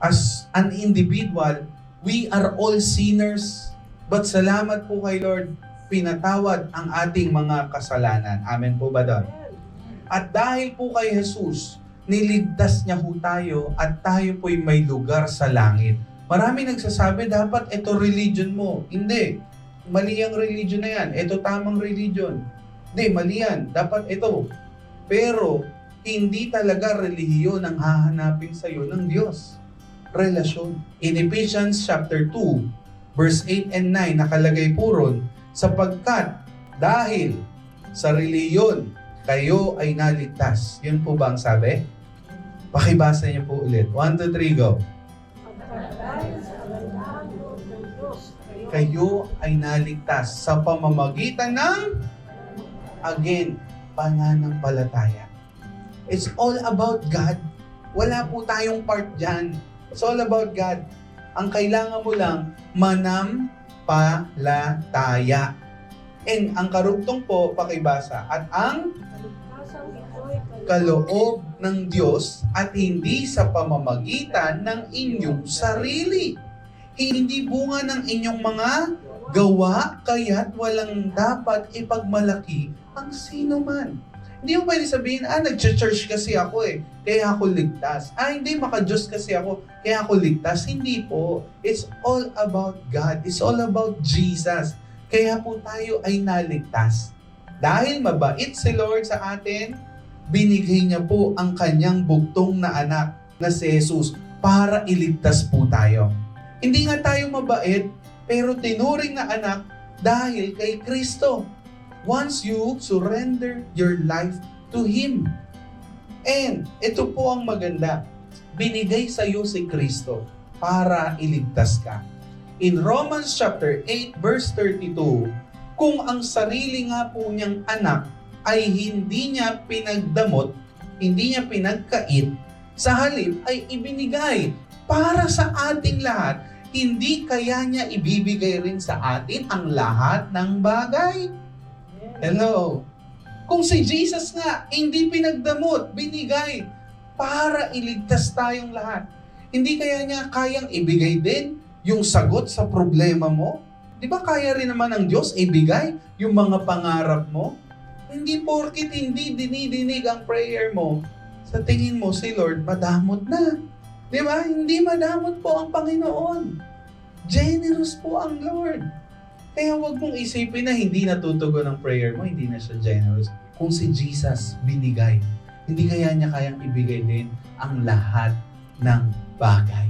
as an individual, we are all sinners. But salamat po kay Lord, pinatawad ang ating mga kasalanan. Amen po ba doon? At dahil po kay Jesus, niligtas niya po tayo at tayo po'y may lugar sa langit. Marami nagsasabi, dapat ito religion mo. Hindi. Mali ang religion na yan. Ito tamang religion. Hindi, mali yan. Dapat ito. Pero, hindi talaga relihiyon ang hahanapin sa iyo ng Diyos. Relasyon. In Ephesians chapter 2, verse 8 and 9, nakalagay po ron, sapagkat dahil sa relihiyon, kayo ay naligtas. Yun po ba ang sabi? Pakibasa niyo po ulit. 1, 2, 3, go. Kayo ay naligtas sa pamamagitan ng, again, pananampalataya. It's all about God. Wala po tayong part dyan. It's all about God. Ang kailangan mo lang, manampalataya. And ang karugtong po, pakibasa, at ang kaloob ng Diyos at hindi sa pamamagitan ng inyong sarili. Hindi bunga ng inyong mga gawa, kaya't walang dapat ipagmalaki ang sino man. Hindi mo pwede sabihin, nag-church kasi ako kaya ako ligtas. Hindi, maka-Diyos kasi ako, kaya ako ligtas. Hindi po. It's all about God. It's all about Jesus. Kaya po tayo ay naligtas. Dahil mabait si Lord sa atin, binigay niya po ang kanyang bugtong na anak na si Jesus para iligtas po tayo. Hindi nga tayo mabait, pero tinuring na anak dahil kay Kristo. Once you surrender your life to Him. And ito po ang maganda. Binigay sa iyo si Kristo para iligtas ka. In Romans chapter 8 verse 32, kung ang sarili nga po niyang anak ay hindi niya pinagdamot, hindi niya pinagkait, sa halip ay ibinigay para sa ating lahat, hindi kaya niya ibibigay rin sa atin ang lahat ng bagay? Hello? Kung si Jesus nga, hindi pinagdamot, binigay para iligtas tayong lahat. Hindi kaya niya kayang ibigay din yung sagot sa problema mo? Di ba kaya rin naman ng Diyos ibigay yung mga pangarap mo? Hindi porkit hindi dinidinig ang prayer mo, sa tingin mo si Lord madamot na. Di ba? Hindi madamot po ang Panginoon. Generous po ang Lord. Kaya huwag mong isipin na hindi natutugon ang prayer mo, hindi na siya generous. Kung si Jesus binigay, hindi kaya niya kayang ibigay din ang lahat ng bagay.